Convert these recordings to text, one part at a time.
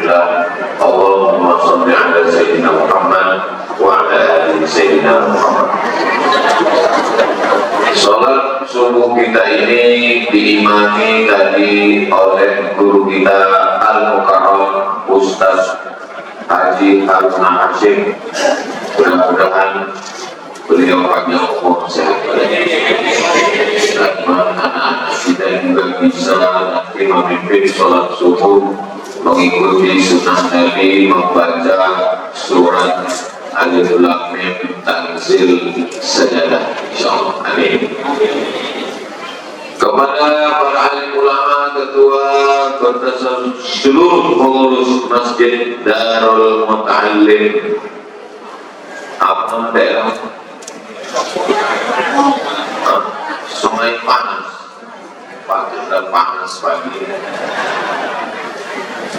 Alhamdulillah. Allahumma sholli ala Sayyidina Muhammad wa ala ali Sayyidina Muhammad. Sholat subuh kita ini diimami tadi oleh guru kita Al-Mukarram Ustaz Haji Haruna Hashim. Mudah-mudahan beliau panjang umur sehat dan anak-anak kita juga bisa nanti memimpin sholat subuh, mengikuti sunnah Nabi, membaca surat Alif Lam Mim Tanzil Sajadah, insyaallah. Amin. Kepada para alim ulama, ketua, seluruh pengurus Masjid Darul Muta'allim apa daerah Sungai panas pagi dan panas pagi.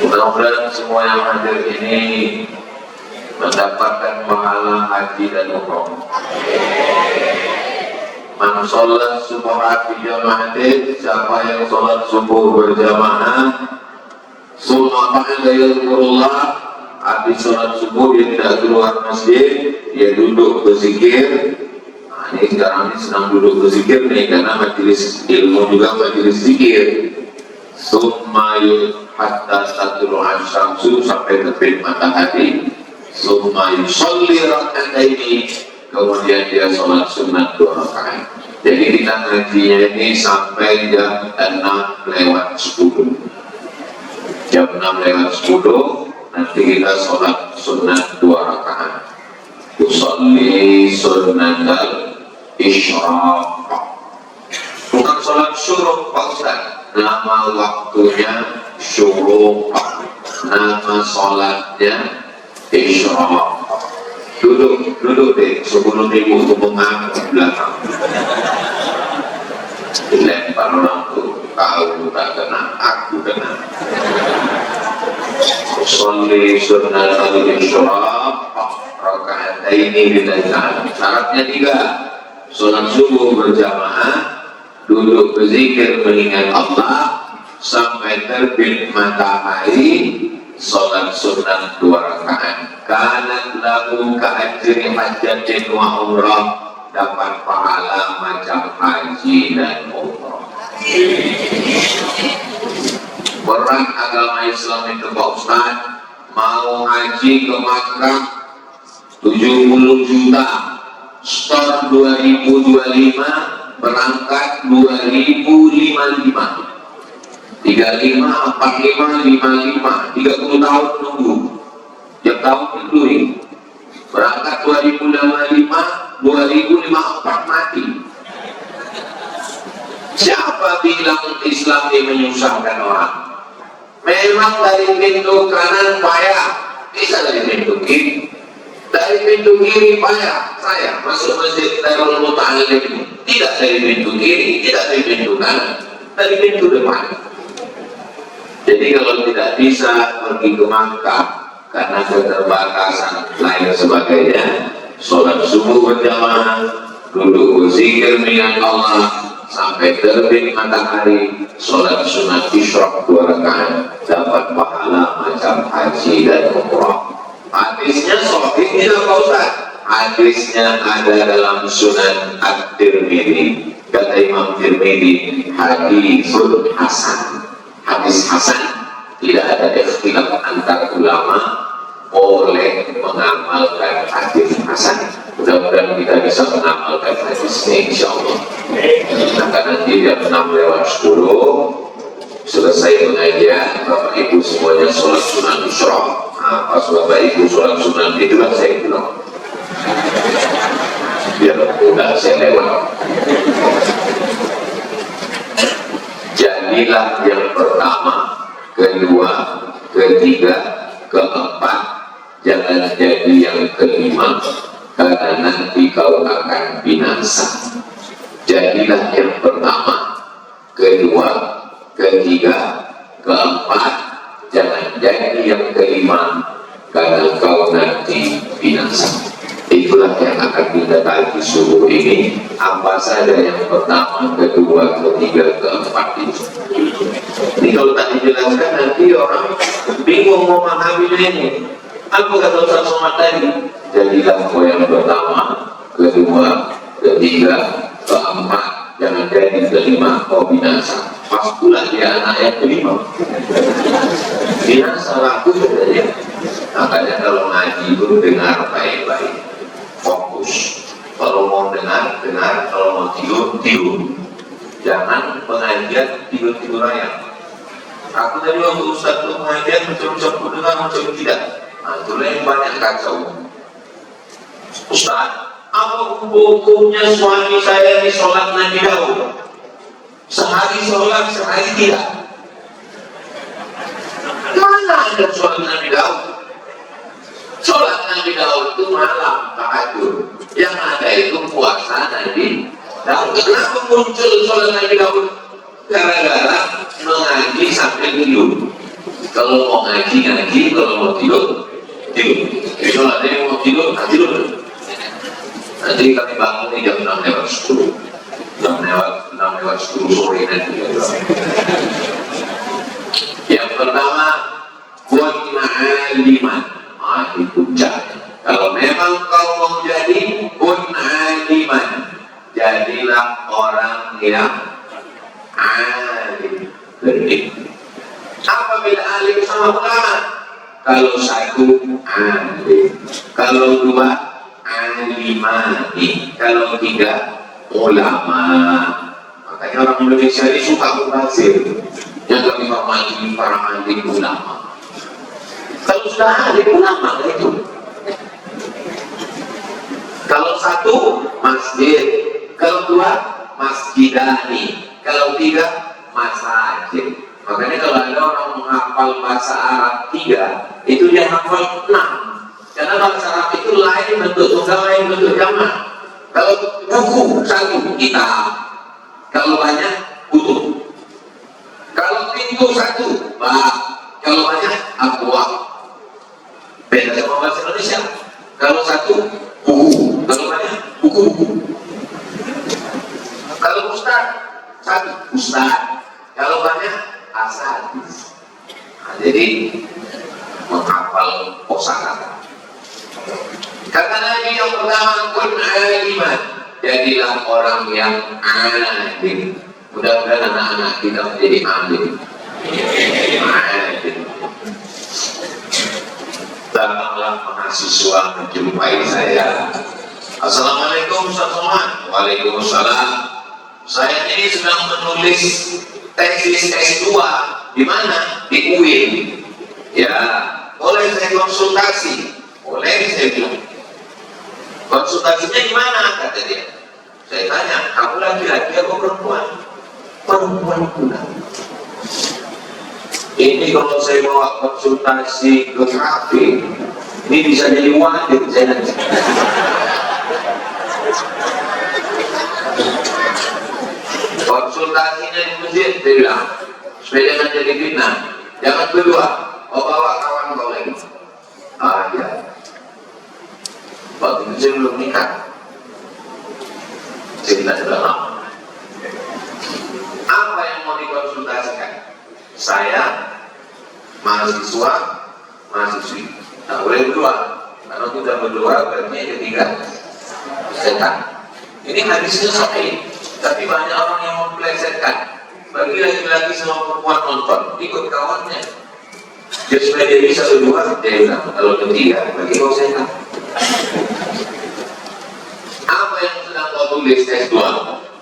Mudah-mudahan semua yang hadir ini mendapatkan pahala haji dan umroh. Man sholat subuh fi jama'atin, siapa yang sholat subuh berjamaah, summa ba'da yadhkurullah, habis sholat subuh dia tidak keluar masjid, dia duduk berzikir. Nah, ini sekarang ini sedang duduk berzikir nih, karena majelis ilmu juga majelis zikir. Summa hatta tatlu asy-syamsu, sampai terbit matahari. Summa yusolli raka'ataini, kemudian dia sholat sunat 2 rakaat. Jadi kita ngajinya ini sampai jam 6:10. Jam 6:10 nanti kita sholat sunat 2 rakaat. Usolli sunnatal isyraq. Bukan sholat syuruq Pak Ustaz. Nama waktunya syuruq, nama sholatnya isyraq. Duduk deh, sebelum ibu hubungan ke belakang. Dilempar orang tuh, kau tak kena, aku kena. Sholli sunnat al-isyraq raka'ataini lillahi. Syaratnya 3. Sholat subuh berjamaah, duduk berzikir mengingat Allah sampai terbit matahari. Sholat sunat 2 rakaat. Kanat lahu ka'ajri hajjatin wa umrah, dapat pahala macam haji dan umrah. Berat agama Islam itu Pak Ustaz. Mau haji ke Makkah 70 juta, start 2025, berangkat 2055. 35, 45, 55, 30 tahun nunggu. Tiap tahun dulu berangkat 2055, 2054 mati. Siapa bilang Islam ini menyusahkan orang? Memang dari pintu kanan payah, bisa dari pintu kiri. Dari pintu kiri payah. Saya masuk Masjid Darul Muta'allim tidak dari pintu kiri, tidak dari pintu kanan, dari pintu depan. Jadi kalau tidak bisa pergi ke Makkah karena keterbatasan lain sebagainya, sholat subuh berjamaah, duduk berzikir mengingat Allah sampai terbit matahari, sholat sunat isyraq 2 rakaat, dapat pahala macam haji dan umrah. Hadisnya sahih tidak Pak Ustaz? Hadisnya ada dalam Sunan At-Tirmidzi. Kata Imam Tirmidzi, hadisul hasan. Hadis hasan, tidak ada ikhtilaf antar ulama boleh mengamalkan hadis hasan. Mudah-mudahan kita bisa mengamalkan hadisnya insyaallah. Maka nanti jam 6:10 selesai pengajian, Bapak Ibu semuanya sholat sunat isyraq. Nah, pas Bapak Ibu sholat sunat itu kan saya bilang biar mudah saya lewat. Jadilah yang pertama, kedua, ketiga, keempat, jangan jadi yang kelima, karena nanti kau akan binasa. Jadilah yang pertama, kedua, ketiga, keempat, jangan jadi yang kelima, karena kau nanti binasa. Itulah yang akan kita kaji subuh ini. Apa saja yang pertama, kedua, ketiga, keempat itu. Ini kalau tak dijelaskan nanti orang bingung. bingung mau memahaminya ini. Apa kata Ustaz Somad tadi? Jadilah kau yang pertama, kedua, ketiga, keempat, jangan jadi kelima kau binasa. Pas pula dia anak yang kelima. Binasa laku saja. Makanya kalau ngaji itu dengar baik-baik, fokus. Kalau mau dengar, dengar. Kalau mau tidur, tidur. Jangan pengajian tidur-tidur ayam. Aku tadi waktu Ustaz itu pengajian macam-macam aku dengar macam tidak. Nah, itulah yang banyak kacau. Ustaz, apa hukumnya suami saya di sholat Nabi Daud? Sehari sholat, sehari tidak. Mana ada sholat Nabi Daud? Sholat Nabi Daud itu malam tahajud. Yang ada itu puasa Nabi Daud. Kenapa muncul sholat Nabi Daud? Gara-gara mengaji sambil tidur. Kalau mau ngaji, ngaji. Kalau mau tidur, tidur. Sholatnya yang mau tidur, tidur. Nanti kami bangun di jam 6:10. 6:10 sore nanti. Yang pertama, kun aliman. Itu jangan. Kalau memang kau mau jadi kun aliman, jadilah orang yang alim, cerdik. Apa beda alim sama ulama? Kalau satu alim, kalau dua alimani, kalau tiga ulama. Makanya orang Indonesia ini suka mubazir. Yang kami hormati para alim ulama. Kalau sudah alim ulama itu. Kalau satu masjid, kalau dua masjidani. Kalau tiga, masajid. Makanya kalau ada orang menghafal bahasa Arab 3, itu dia hafal 6. Karena bahasa Arab itu lain bentuk tunggal, lain bentuk jamak. Kalau buku satu, kitab. Kalau banyak, kutub. Kalau pintu satu, bab. Kalau banyak, abwab. Beda sama bahasa Indonesia. Kalau satu, buku. Kalau banyak, buku-buku. Kalau ustaz, satu ustaz, kalau banyak asatidz. Nah, jadi menghafal kosakata. Kata Nabi yang pertama, kun aliman, jadilah orang yang alim. Mudah-mudahan anak-anak kita menjadi alim. Alim. Datanglah mahasiswa menjumpai saya. Assalamualaikum Ustaz Somad. Waalaikumsalam. Saya ini sedang menulis tesis S2 di mana? Di UIN. Ya, boleh saya konsultasi? Boleh, saya bilang. Konsultasinya gimana? Kata dia. Saya tanya, kamu laki-laki atau perempuan? Perempuan pula. Ini kalau saya bawa konsultasi ke kafe, ini bisa jadi wajib saya nanti. Konsultasinya di masjid, dia bilang, supaya jangan jadi fitnah. Jangan berdua, kau bawa kawan kau lagi. Ah ya. Waktu itu saya belum nikah. Saya tidak sudah lama. Apa yang mau dikonsultasikan? Saya, mahasiswa, mahasiswi. Tak boleh berdua. Kalau kita berdua, berarti yang ketiga setan. Ini hadisnya sahih. Tapi banyak orang yang mempelesetkan. Bagi laki-laki sama perempuan nonton, ikut kawannya. Jadi supaya dia bisa berdua, dia bilang, kalau ketiga, bagi kau setan. Apa yang sedang kau tulis S2?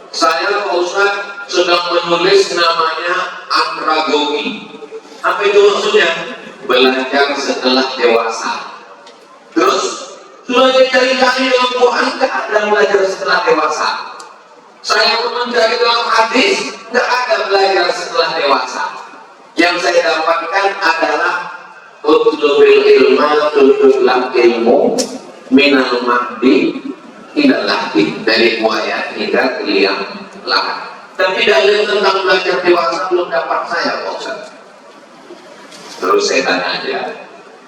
Saya, Pak Ustaz, sedang menulis namanya andragogi. Apa itu maksudnya? Belajar setelah dewasa. Terus, sudah dicari-cari dalam Quran, tidak ada belajar setelah dewasa. Saya pun mencari dalam hadis, tidak ada belajar setelah dewasa. Yang saya dapatkan adalah utlubil ilma, tutullah ilmu minal mahdi tidak lahdi, dari buaya hingga liang lahat. Tapi dalil tentang belajar dewasa belum dapat saya, Pak Ustaz. Terus saya tanya aja,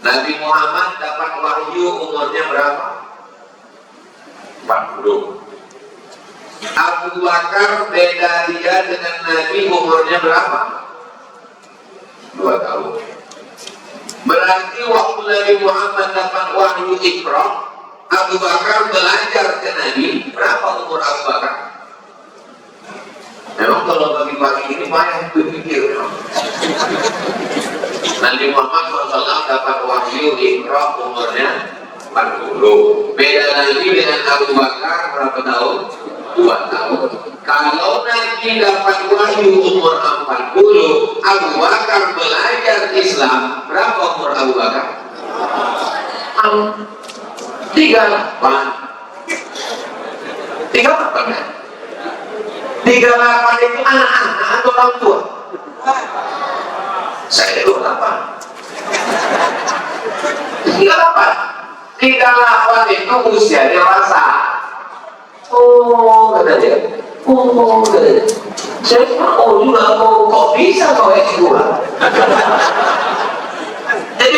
Nabi Muhammad dapat wahyu umurnya berapa? 40. Abu Bakar beda dia dengan Nabi umurnya berapa? 2 tahun. Berarti waktu Nabi Muhammad dapat wahyu Iqra, Abu Bakar belajar ke Nabi. Berapa umur Abu Bakar? Memang kalau pagi-pagi ini banyak berpikir. Nabi Muhammad SAW dapat wahyu Iqra umurnya 40. Beda Nabi dengan Abu Bakar berapa tahun? 2 tahun. Kalau Nabi dapat wahyu umur 40, Abu Bakar belajar Islam, berapa umur Abu Bakar? 38. 38 kan? 38 itu anak-anak atau orang tua? Saya 28. 38 itu usia dewasa. Oh, kata dia. Oh, kata dia. Saya juga, kok bisa kau S2? Jadi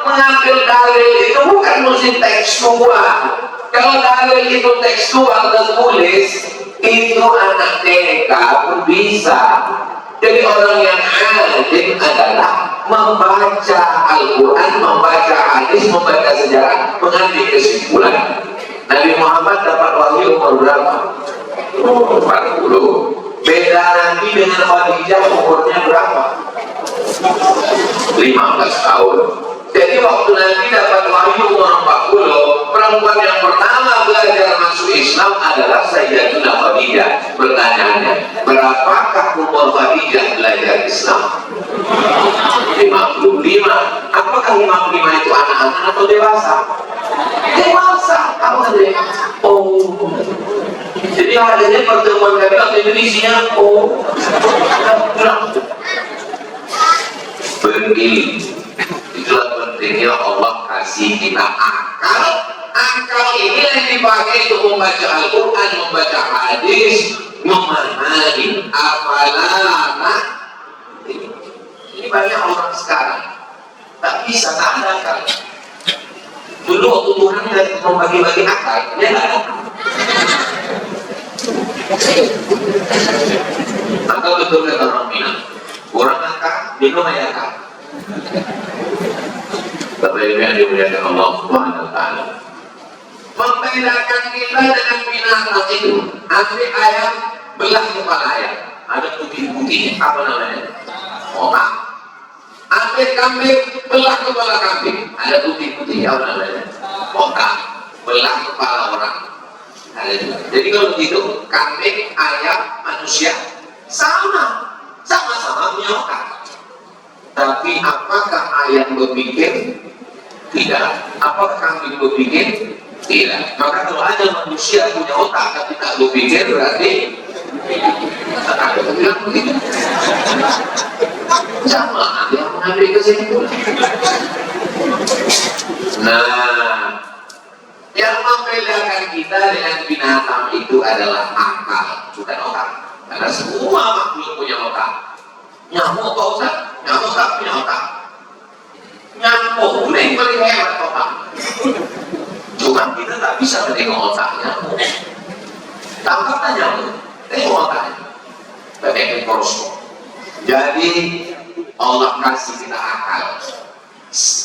mengambil dalil itu bukan mesti tekstual. Kalau dalil itu tekstual dan tulis, itu anak TK pun bisa. Jadi orang yang alim adalah membaca Al-Quran, membaca hadis, membaca sejarah, mengambil kesimpulan. Nabi Muhammad dapat wahyu umur berapa? 40. Beda Nabi dengan Khadijah umurnya berapa? 15 tahun. Jadi waktu Nabi dapat wahyu umur 40, perempuan yang pertama belajar masuk Islam adalah Sayyidatuna Khadijah. Pertanyaannya, berapakah umur Khadijah belajar Islam? 55. Apakah 55 itu anak-anak atau dewasa? Dewasa. Apa tadi? Oh. Jadi adanya pertemuan kami waktu itu isinya pergi. Itulah pentingnya Allah kasih kita akal. Akal ini yang dipakai untuk membaca Al-Quran, membaca hadis, memahami. Apalah ini banyak orang sekarang tak bisa ada akal. Dulu waktu Tuhan membagi-bagi akal, dia nggak ada. Akal betul kata orang Minang, orang akal, minum air akal. Bapak Ibu yang dimuliakan Allah Subhanahu wa Ta'ala, membedakan kita dengan binatang itu. Ambil ayam, belah kepala ayam, ada putih-putih, apa namanya? Otak. Ambil kambing, belah kepala kambing, ada putih-putih, apa namanya? Otak. Belah kepala orang, ada juga. Jadi kalau begitu, kambing, ayam, manusia sama-sama punya otak. Tapi apakah ayam berpikir? Tidak. Apakah kambing berpikir? Tidak. Maka kalau ada manusia punya otak tapi tak berpikir, berarti tak ada bilang begitu. Sama yang mengambil kesimpulan. Nah, yang membedakan kita dengan binatang itu adalah akal, bukan otak. Karena semua makhluk punya otak. Nyamuk apa otak? Nyamuk tak punya otak. Nyamuk ini paling hebat otak. Cuma kita tak bisa menengok otaknya. Tangkaplah nyamuk, tengok otaknya. Pakai mikroskop. Jadi Allah kasih kita akal.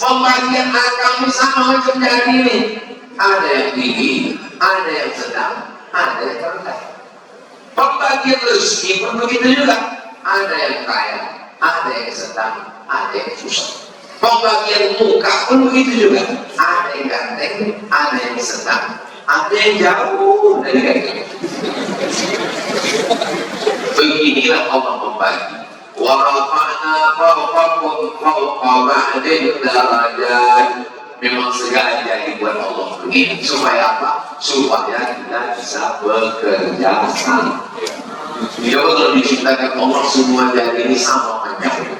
Pembagian akal ini sama macam jadi ini. Ada yang tinggi, ada yang sedang, ada yang rendah. Pembagian rezeki pun begitu juga. Ada yang kaya, ada yang sedang, ada yang susah. Pembagian muka pun begitu juga. Ada yang ganteng, ada yang sedang, ada yang jauh dari ganteng. Beginilah Allah membagi. Wa rafa'na fawqakum fawqa ba'din darajat. Memang sengaja dibuat Allah begini. Supaya apa? Supaya kita bisa bekerja sama. Coba kalau diciptakan Allah semua dari ini sama panjangnya,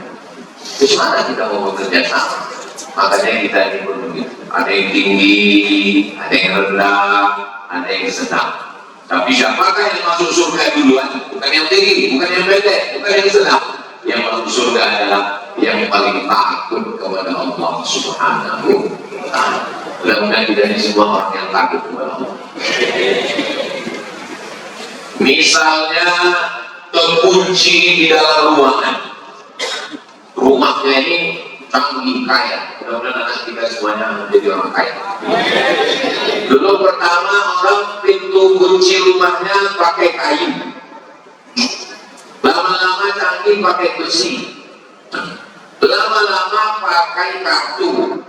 terus mana kita mau bekerja sama? Makanya kita ini pun begitu. Ada yang tinggi, ada yang rendah, ada yang sedang. Tapi siapakah yang masuk surga duluan? Bukan yang tinggi, bukan yang pendek, bukan yang sedang. Yang masuk surga adalah yang paling takut kepada Allah Subhanahu wa Ta'ala. Mudah-mudahan kita ini semua orang yang takut kepada Allah. Misalnya terkunci di dalam ruangan, rumahnya ini canggih, kaya. Mudah-mudahan anak kita semuanya menjadi orang kaya. Dulu pertama orang pintu kunci rumahnya pakai kayu. Lama-lama canggih pakai besi. Lama-lama pakai kartu.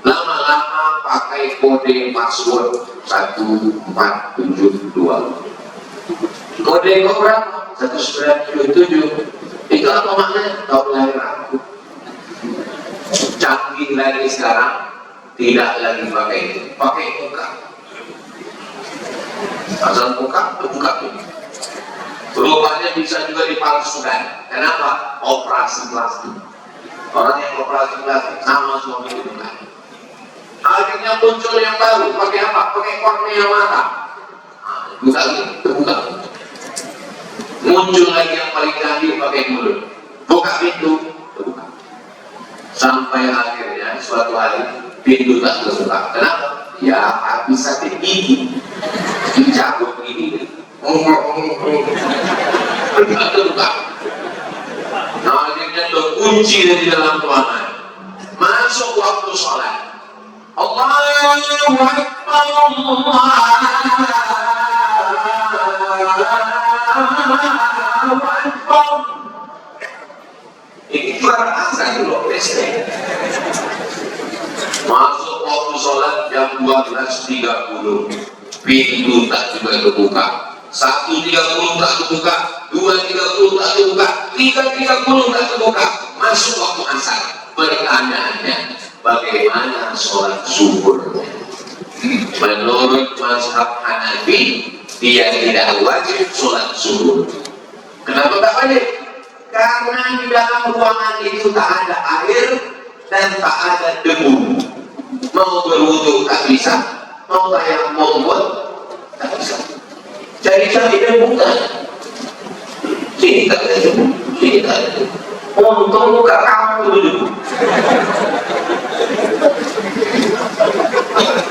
Lama-lama pakai kode password 1472. Kode kau berapa? 1977. Itu apa maknanya? Tahun lahir aku. Canggih lagi sekarang, tidak lagi pakai itu, pakai muka. Asal muka, terbuka tuh. Rupanya bisa juga dipalsukan. Kenapa? Operasi plastik. Orang yang operasi plastik sama suami itu bukan. Akhirnya muncul yang baru, pakai apa? Pakai kornea mata. Buka lagi, terbuka. Muncul lagi yang paling canggih pakai mulut. Buka pintu, terbuka. Sampai akhirnya suatu hari pintu tak terbuka. Kenapa? Ya habis sakit gigi, dicabut gini. Terbuka. Nah akhirnya terkunci di dalam ruangan. Masuk waktu sholat. Allahu Akbar, Allahu Akbar. Ini suara azan dulu, masuk waktu sholat jam 12.30, pintu tak juga terbuka. 1.30 tak terbuka, 2.30 tak terbuka, 3.30 tak terbuka. Masuk waktu asar. Pertanyaannya, bagaimana sholat zuhur? Menurut mazhab Hanafi, dia tidak wajib sholat zuhur. Kenapa tak wajib? Karena di dalam ruangan itu tak ada air dan tak ada debu. Mau berwudu tak bisa, mau tayammum pun tak bisa. Jadi cari debu kan? Sini tak ada debu, sini tak ada debu. Untung muka kamu debu.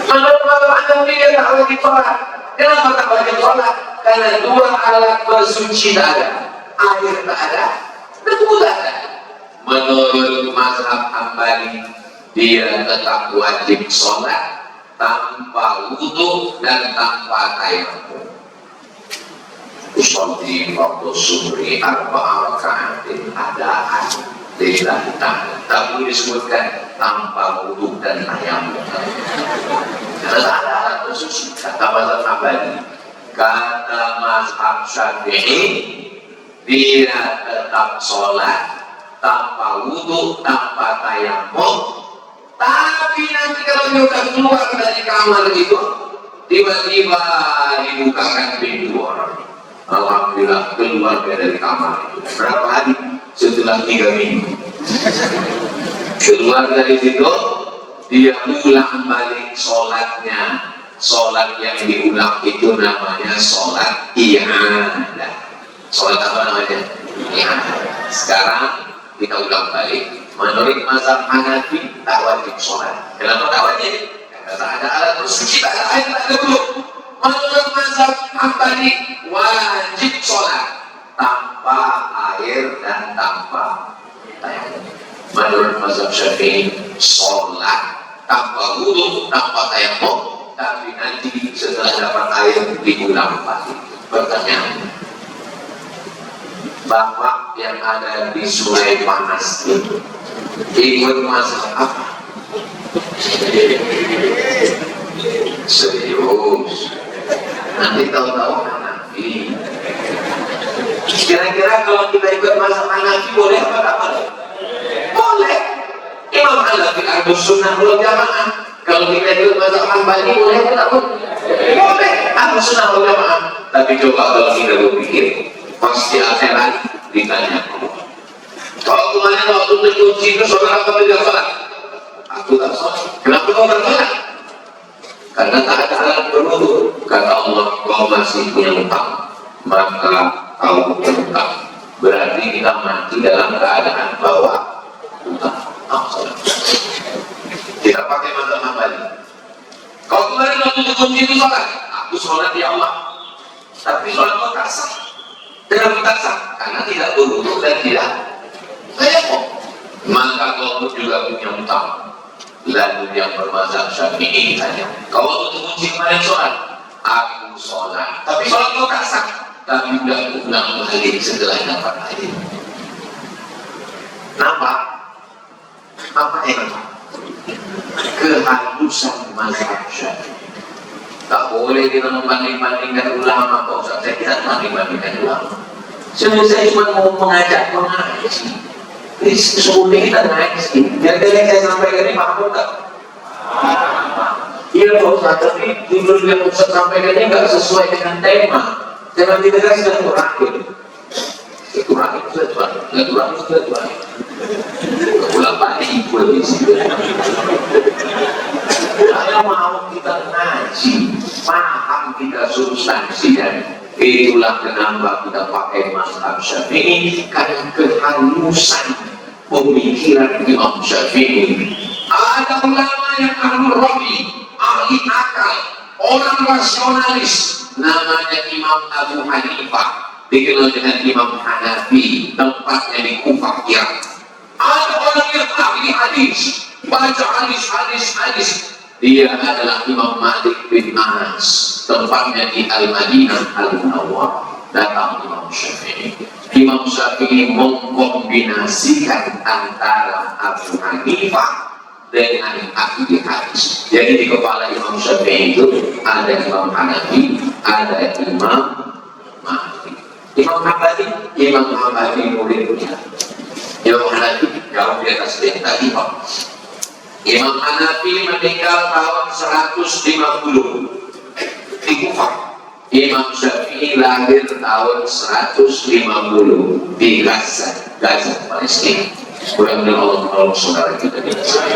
Menurut mazhab dia tak wajib sholat. Kenapa tak wajib sholat? Karena dua alat bersuci tak ada, air tak ada, debu tak ada. Menurut mazhab Hambali, dia tetap wajib sholat tanpa wudu dan tanpa tayammum. Usolli waktu subri arba'a raka'atin adaan lillahi ta'ala. Tak boleh disebutkan tanpa wudu dan tayammum. Karena ada alat bersuci. Kata mazhab Hambali. Kata mazhab Syafi'i, dia tetap sholat tanpa wudu, tanpa tayammum. Tapi nanti kalau dia sudah keluar dari kamar itu, tiba-tiba dibukakan pintu orang. Alhamdulillah keluar dari kamar itu. Berapa hari? Setelah 3 minggu. Keluar dari situ, dia ulang balik sholatnya. Sholat yang diulang itu namanya sholat i'adah. Sholat apa namanya? I'adah. Sekarang kita ulang balik. Menurut mazhab Hanafi tak wajib sholat. Kenapa tak wajib? Karena tak ada alat bersuci, tak ada air, tak ada wudu. Menurut mazhab Hambali wajib sholat tanpa air dan tanpa tayammum. Menurut mazhab Syafi'i sholat tanpa wudu, tanpa tayammum, tapi nanti setelah dapat air diulang lagi. Pertanyaan, bapak yang ada di Sungai Panas itu ikut mazhab apa? Serius? Nanti tahu-tahu Hanafi. Kira-kira kalau kita ikut mazhab Hanafi boleh apa tak boleh? Boleh. Imam Hanafi Ahlus Sunnah wal Jamaah. Kalau kita ikut mazhab Hambali boleh apa tak boleh? Boleh. Ahlus Sunnah wal Jamaah. Tapi coba kalau kita berpikir, pasti akhirat ditanya. Kalau kemarin waktu terkunci itu saudara apa tidak sholat? Aku tak sholat. Kenapa kau tak sholat? Karena tak ada alat berwudu. Kata Allah, kau masih punya utang, maka kau berutang. Berarti kita mati dalam keadaan bawa utang. Kita pakai mazhab Hambali. Kau kemarin waktu terkunci itu sholat? Aku sholat ya Allah. Tapi sholat kau tak sah. Kenapa tak sah? Karena tidak berwudu dan tidak tayammum. Maka kau juga punya utang. Lalu yang bermazhab Syafi'i tanya, kau tutup kunci kemarin sholat? Aku sholat, tapi sholat kau tak sah. Tapi udah ulang balik setelah dapat hadis. Nampak? Apa yang kehalusan mazhab Syafi'i? Tak boleh kita membanding-bandingkan ulama, Pak Ustaz. Saya tidak membanding-bandingkan ulama. Saya cuma mau mengajak mengaji. Ini sesungguhnya kita ngaji. Yang saya sampaikan ini mampu tak? Iya Pak Ustaz, tapi judul yang Ustaz sampaikan ini nggak sesuai dengan tema. Tema kita kan sudah terakhir. Terakhir sudah terakhir. Ulang balik ibu di sini. Saya mau kita ngaji, paham kita substansi, dan itulah kenapa kita pakai mazhab Syafi'i, karena kehalusan pemikiran Imam Syafi'i. Ada ulama yang ahli rabi, ahli akal, orang rasionalis, namanya Imam Abu Hanifah, dikenal dengan Imam Hanafi, tempatnya di Kufah, Irak. Ada orang yang ahli hadis, baca hadis. Dia adalah Imam Malik bin Anas, tempatnya di Al-Madinah Al-Munawwarah. Datang Imam Syafi'i. Imam Syafi'i mengkombinasikan antara Abu Hanifah dengan ahli hadis. Jadi di kepala Imam Syafi'i itu ada Imam Hanafi, ada Imam Malik. Imam Hanafi murid-murid. Imam Hanafi jauh di atas dia tadi, Pak. Imam Hanafi meninggal tahun 150 di Kufah. Imam Syafi'i lahir tahun 150 di Gaza, Palestina. Mudah-mudahan Allah menolong saudara kita di Gaza.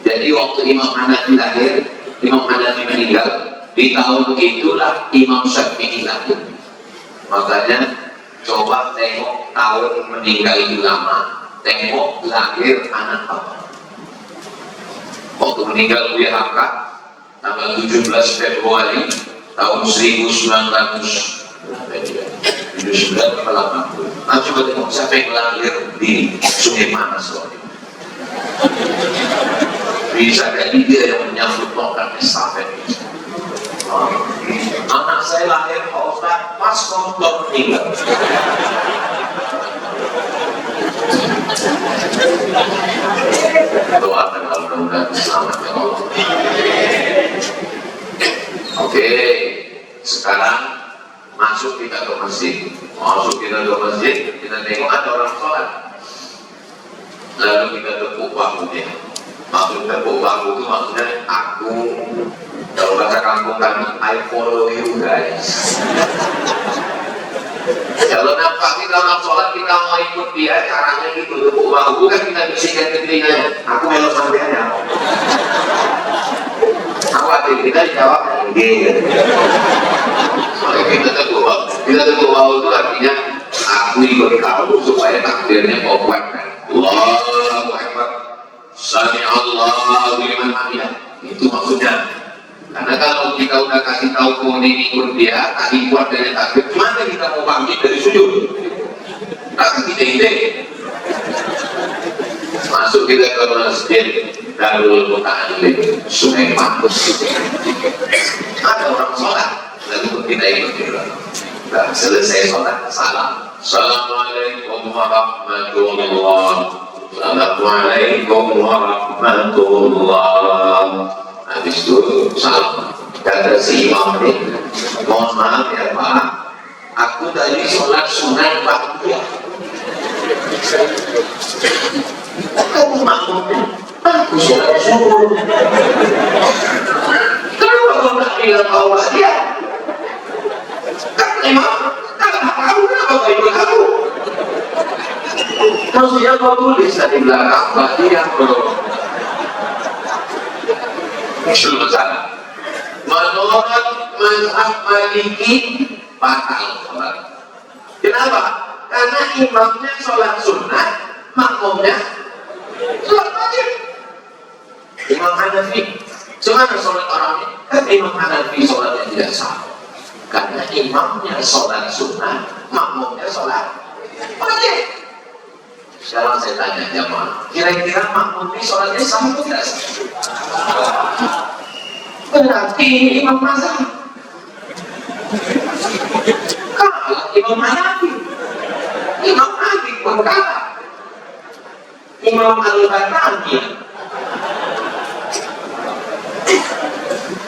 Jadi waktu Imam Hanafi lahir, Imam Hanafi meninggal, di tahun itulah Imam Syafi'i lahir. Makanya coba tengok tahun meninggal ulama, tengok lahir anak apa. Waktu meninggal Buya Hamka tanggal 17 Februari tahun 1979. Nah, coba tengok siapa yang lahir di Sungai Panas loh. Bisa jadi dia yang menyambut tongkat estafet. Anak saya lahir Pak Ustaz pas Kompor meninggal. Doakan mudah-mudahan selamat ya Allah. Oke, sekarang masuk kita ke masjid. Kita tengok ada orang sholat. Lalu kita tepuk bahunya. Maksud tepuk bahu itu maksudnya aku, kalau bahasa kampung kami, I follow you guys. Kalau nampak kita orang sholat, kita mau ikut dia, caranya gitu, tepuk bahu, bukan kita bisikan ke telinganya, aku melok sampeannya. Khawatir kita dijawab enggak. Soalnya kita tepuk bahu itu artinya aku ikut kamu supaya takdirnya kau kuatkan. Allahu Akbar, Sami Allahu liman hamidah. Itu maksudnya. Karena kalau kita udah kasih tahu kau ini ikut dia, kasih kuat dari takdir, gimana kita mau bangkit dari sujud? Takkan kita ide. Masuk kita ke masjid Darul Muta'allim Sungai Panas. Ada orang sholat, lalu kita ikut juga. Nah, selesai sholat, salam. Assalamualaikum warahmatullahi wabarakatuh. Assalamualaikum warahmatullahi. Habis itu salam. Kata si imam ini, mohon maaf ya Pak, aku tadi sholat sunat ba'diyah. Kamu makmumnya, aku sholat subuh. Kenapa kau tak bilang kau ba'diyah? Kan imam, kamu kenapa kau ikut aku? Maksudnya kau tulis tadi belakang ba'diyah bro. Salah. Menurut mazhab Maliki batal sholat. Kenapa? Karena imamnya sholat sunnah, makmumnya sholat wajib. Imam Hanafi, gimana sholat orangnya? Kan Imam Hanafi sholatnya tidak sah. Karena imamnya sholat sunnah, makmumnya sholat wajib. Sekarang saya tanya jamaah, kira-kira makmum ini sholatnya sah atau tidak sah? Berarti imam mazhab. Kalah imam Hanafi, imam Malik pun kalah, imam Al-Bani.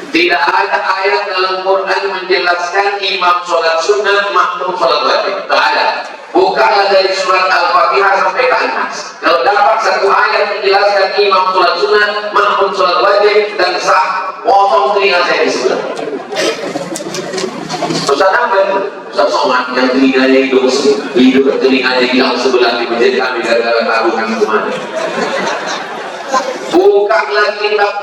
Tidak ada ayat dalam Quran menjelaskan imam sholat sunnah, makmum sholat wajib. Tidak ada. Bukanlah dari surat Al-Fatihah sampai ke Anas. Kalau dapat satu ayat menjelaskan imam sholat sunnah, makmum sholat wajib dan sah, potong telinga saya di sebelah. Ustaz apa itu? Ustaz Somad yang telinganya hidung telinganya hilang sebelah di masjid kami gara-gara taruhan kemana? Bukanlah kitab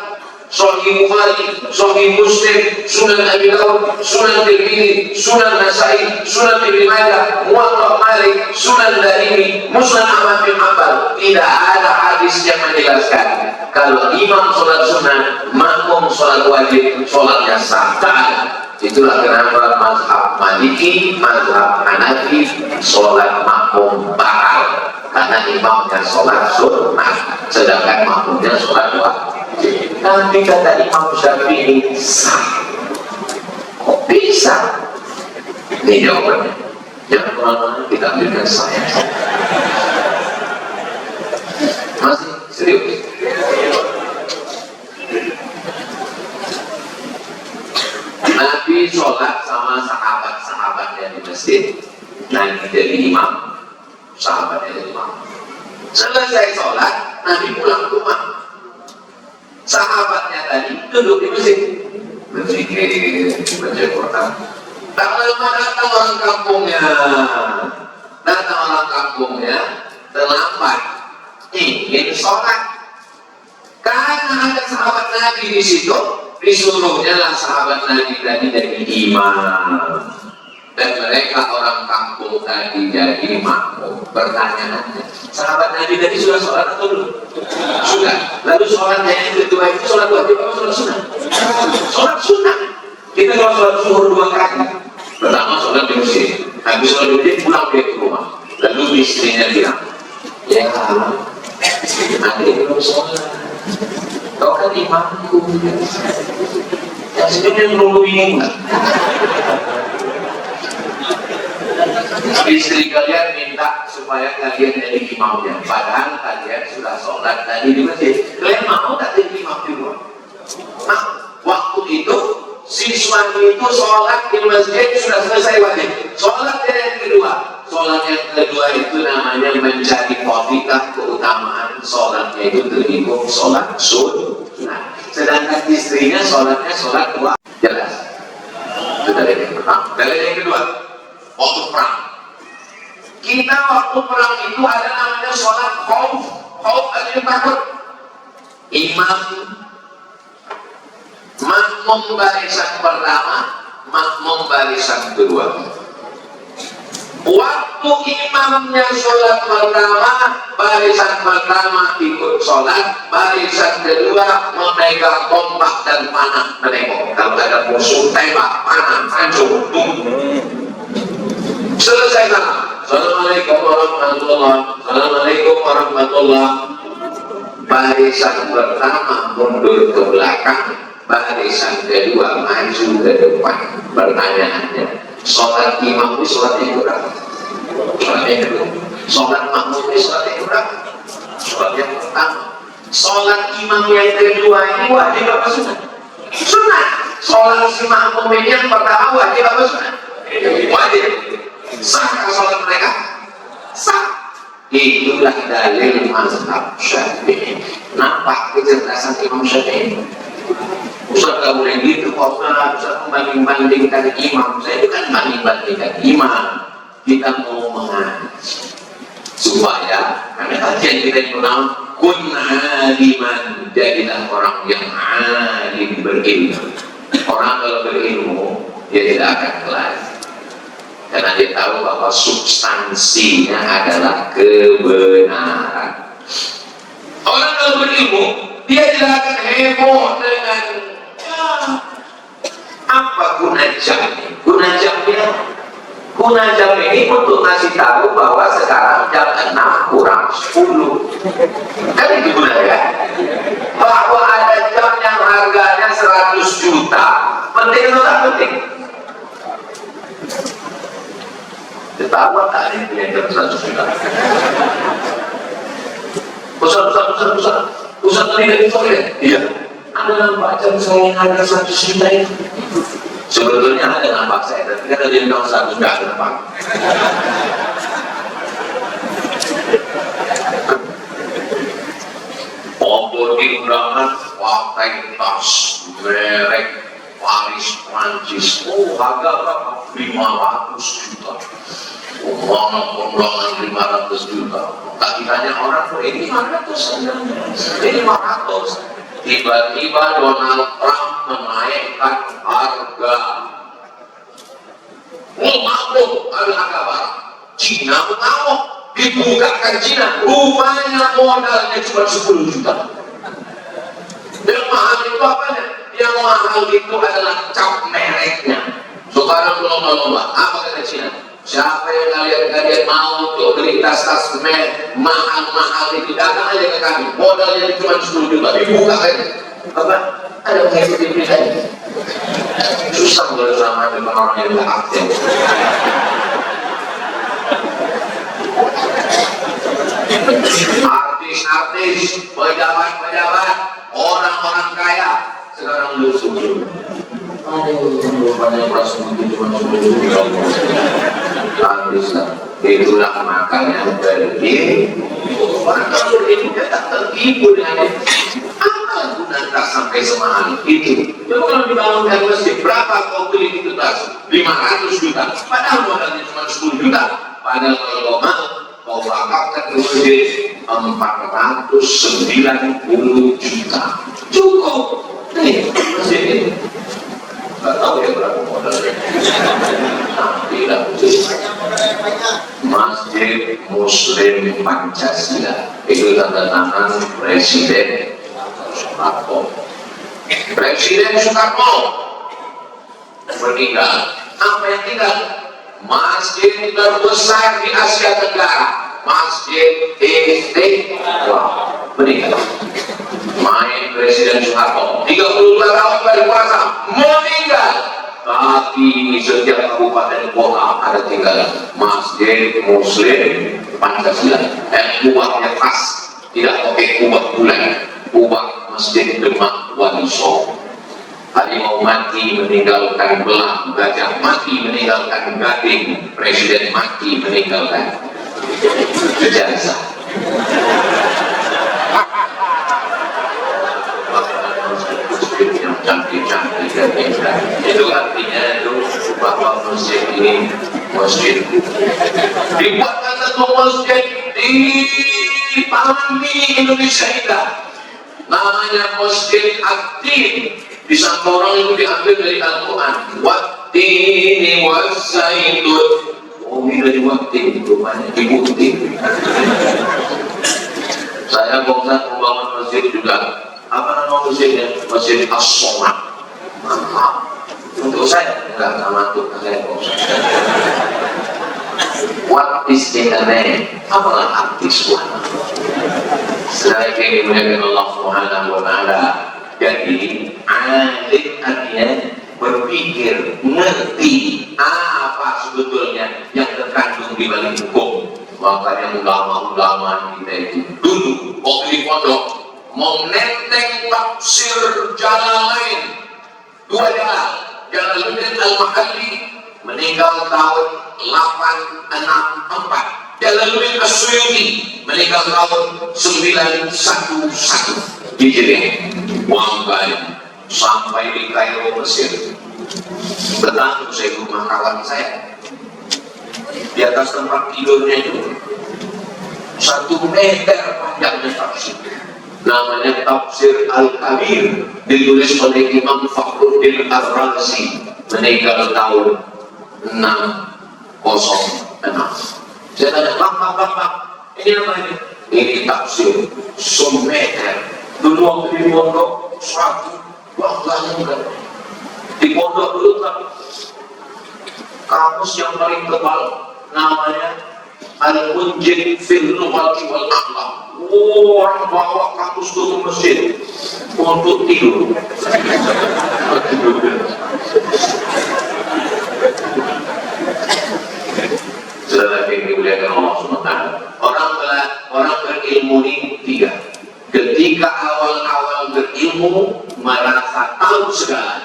Sahih Bukhari, Sahih Muslim, Sunan Abi Dawud, Sunan Tirmidzi, Sunan Nasa'i, Sunan Ibnu Majah, Muwatta Malik, Sunan Darimi, Musnad Ahmad bin Hanbal. Tidak ada hadis yang menjelaskan kalau imam sholat sunnah, makmum sholat wajib, sholatnya sah. Tak ada. Itulah kenapa mazhab Maliki, mazhab Hanafi, sholat makmum batal karena imamnya sholat sunnah, sedangkan makmumnya sholat wajib. Nanti kata Imam Syafi'i sah. Kok bisa? Ini jawabannya. Jangan kemana-mana, kita ambilkan saya. Masih serius? Nabi sholat sama sahabat-sahabatnya di masjid. Nabi jadi imam, sahabatnya jadi imam. Selesai sholat, Nabi pulang ke rumah. Sahabatnya tadi duduk di masjid, berzikir, baca Quran. Tak lama datang orang kampungnya, terlambat, ingin sholat. Karena ada sahabat Nabi di situ, disuruhnya lah sahabat Nabi tadi jadi imam. Dan mereka orang kampung tadi jadi makmum. Pertanyaannya, sahabat Nabi tadi sudah sholat atau belum? Sudah. Lalu sholatnya yang kedua itu sholat wajib atau sholat sunnah? Sholat sunnah. Kita kalau sholat zuhur 2 kali. Pertama sholat di masjid, habis sholat di masjid pulang dia ke rumah. Lalu istrinya bilang, ya nanti belum sholat. Kau kan imamku. Yang sebenarnya nunggu ini. Istri kalian minta supaya kalian jadi imamnya, padahal kalian sudah sholat tadi di masjid. Kalian mau tak jadi imam di rumah? Nah, waktu itu si suami itu sholat di masjid sudah selesai wajib. Sholat yang kedua itu namanya mencari fadilah, keutamaan sholatnya itu terhitung sholat sunnah. Sedangkan istrinya sholatnya sholat wajib. Jelas? Itu dari yang pertama. Dari yang kedua, waktu perang. Kita waktu perang itu ada namanya sholat khauf. Khauf artinya takut. Imam, makmum barisan pertama, makmum barisan kedua. Waktu imamnya sholat pertama, barisan pertama ikut sholat, barisan kedua memegang tombak dan panah menengok. Kalau ada musuh tembak, panah, hancur. Selesai salam. Assalamualaikum warahmatullahi. Barisan pertama mundur ke belakang, barisan kedua maju ke depan. Pertanyaannya, sholat imam itu sholatnya berapa? Sholatnya kedua. Sholat makmum itu sholatnya berapa? Sholat yang pertama. Sholat imam yang kedua ini wajib apa sunnah? Sunnah. Sholat si makmum ini yang pertama wajib apa sunnah? Wajib. Sah sholat mereka? Sah. Itulah dalil mazhab Syafi'i. Nampak kecerdasan Imam Syafi'i. Ustaz tak boleh gitu, Ustaz membanding-bandingkan imam. Saya itu kan banding-bandingkan imam. Kita mau mengaji supaya karena kajian kita itu kun aliman, jadilah orang yang alim, berilmu. Orang kalau berilmu dia tidak akan kelas, karena dia tahu bahwa substansinya adalah kebenaran. Orang kalau berilmu, dia tidak akan heboh dengan apa guna jamnya. Guna jamnya Guna jam ini untuk ngasih tahu bahwa sekarang jam 6 kurang 10. Kan itu gunanya. Bahwa ada jam yang harganya 100 juta. Penting atau tak penting? Ketahuan tak ada yang punya jam 100 juta. Pusat tadi dari sore. Iya. Ada nampak jam saya yang harga 100 juta itu. Sebetulnya ada nampak saya, tapi kan ada yang tahu 100 juta nampak. Obor di undangan pakai tas merek Paris Prancis. Oh, harga berapa? 500 juta. Undangan 500 juta. Tak ditanya orang tuh, ini 500 ini 500. Tiba-tiba Donald Trump menaikkan harga. Oh, mampu ada kabar. Cina mengamuk, dibukakan Cina. Rupanya modalnya cuma 10 juta. Yang mahal itu apanya? Yang mahal itu adalah cap mereknya. Sekarang lomba-lomba. Apa kata Cina? Siapa yang kalian mau untuk beli tas-tas mahal-mahal itu, datang aja ke kami. Modalnya cuma 10 juta. Dibuka aja. Apa? Ada mengikuti berita ini. Susah bersama dengan orang yang tidak aktif. Artis-artis, pejabat-pejabat, orang-orang kaya sekarang lusuh. Rupanya perasaan itu cuma 10 juta. Habislah. Itulah makanya berdiri. Orang kalau itu dia tak tertipu dengan itu. Apa gunanya sampai semahal itu? Coba kalau dibangunkan masjid, berapa kau beli itu tas? 500 juta. Padahal modalnya cuma 10 juta. Padahal kalau mau, kau wakafkan ke masjid 490 juta. Cukup. Nih, masjid ini. Gak tahu ya berapa modalnya. Tidak. Masjid Muslim Pancasila itu tanda tangan Presiden Soekarno. Presiden Soekarno meninggal. Apa yang tinggal? Masjid terbesar di Asia Tenggara, Masjid Istiqlal, meninggal. Main Presiden Soekarno 32 tahun berkuasa, meninggal. Tapi setiap kabupaten kota ada tinggal Masjid Muslim Pancasila. Kubahnya pas, tidak pakai kubah bulan, kubah Masjid Demak Waliso. Harimau mati meninggalkan belah, gajah mati meninggalkan gading, presiden mati meninggalkan jenazah. Yang cantik-cantik dan indah. Itu artinya itu bahwa masjid ini masjid dibuatkan satu masjid di Taman Mini Indonesia Indah, namanya Masjid Ad-Din. Di Santorong itu diambil dari Al-Quran. Wattini wassaitun. Oh, ini dari wattin, rupanya dibutin. Saya bosan membangun masjid juga. Apa nama masjidnya? Masjid As-Somad. Mantap. Untuk saya enggak sama untuk saya bosan. What is in the name? Apalah arti suara? Saya ingin melihat Allah Subhanahu wa Ta'ala. Jadi alim artinya berpikir, ngerti apa sebetulnya yang terkandung di balik hukum. Makanya ulama-ulama kita itu dulu waktu di pondok mau nenteng tafsir Jalalain, dua jalan. Jalaluddin Al-Mahalli meninggal tahun 864. Jalaluddin As-Suyuti meninggal tahun 911 Hijriah. Wangkai sampai di Kairo, Mesir. Betul saya rumah kawan saya. Di atas tempat tidurnya itu 1 meter panjangnya tafsir. Namanya Tafsir Al-Kabir, ditulis oleh Imam Fakhruddin Ar-Razi, meninggal tahun 606. Saya tanya, Pak, ini apa ini? Ini tafsir semeter. Dulu waktu di pondok 100, wah banyak kan. Di pondok dulu tapi kamus yang paling tebal namanya Al-Munjid fil Lughati wal Akhlaq. Orang bawa kamus ke masjid untuk tidur. Saudara yang dimuliakan Allah SWT, orang berilmu ini tiga. Ketika awal-awal berilmu merasa tahu segala,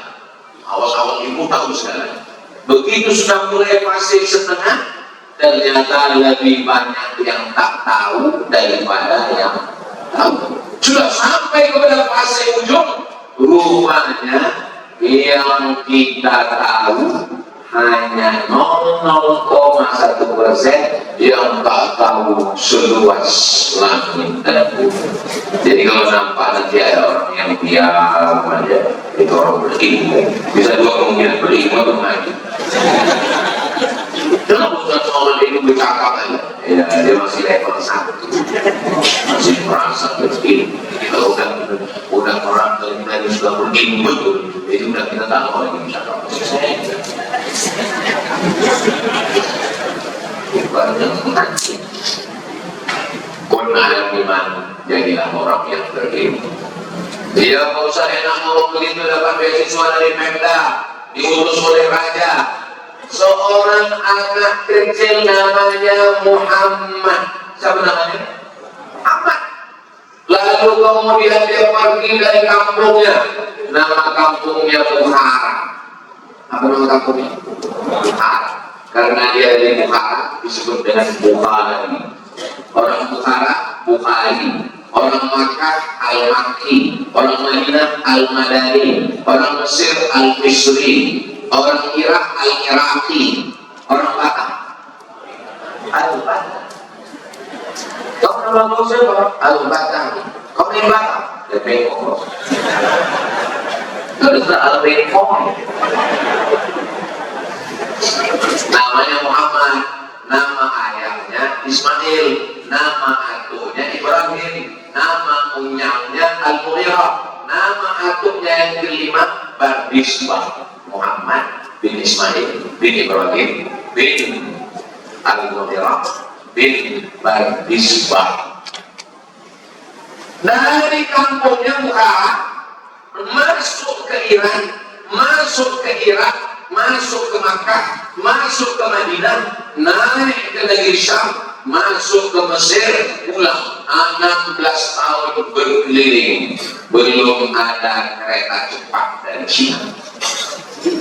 awal-awal ilmu tahu segala. Begitu sudah mulai fase setengah, ternyata lebih banyak yang tak tahu daripada yang tahu. Sudah sampai kepada fase ujung, rupanya yang kita tahu hanya 0,1%, yang tak tahu seluas langit dan bumi. Jadi kalau nampak nanti ada orang yang diam aja, itu orang berilmu. Bisa dua kemungkinan, berilmu atau mengaji. Kenapa bukan orang itu bercakap aja? Ya, dia masih level 1, masih merasa berilmu. Kalau udah orang dari sudah berilmu betul, itu udah kita tahu orang yang bercakap. Kuna iman, jadilah orang yang berilmu. Dia mau usah enak ngomong begitu, dapat beasiswa dari Pemda, diurus oleh raja. Seorang anak kecil namanya Muhammad. Siapa namanya? Ahmad. Lalu kemudian dia pergi dari kampungnya. Nama kampungnya Bukhara. Apa nama kampungnya? Bukhara. Karena dia dari Bukhara disebut dengan Bukhari. Orang Bukhara, Bukhari. Orang Makkah, Al-Makki. Orang Madinah, Al-Madani. Orang Mesir, Al-Misri. Orang Irak, Al-Iraqi. Orang Batam, Al-Batam. Kau nama kau siapa? Al-Batam. Kau dari Batam? Dari Bengkok. Kau dari Al-Bengkok. Namanya Muhammad, nama ayahnya Ismail, nama atunya Ibrahim, nama unyangnya Al-Mughirah, nama atunya yang kelima Bardisbah. Muhammad bin Ismail bin Ibrahim bin Al-Mughirah bin Bardisbah. Dari kampungnya Bukhara masuk ke Iran, masuk ke Irak, masuk ke Makkah, masuk ke Madinah, naik ke negeri Syam, masuk ke Mesir, pulang 16 tahun berkeliling. Belum ada kereta cepat dari Cina,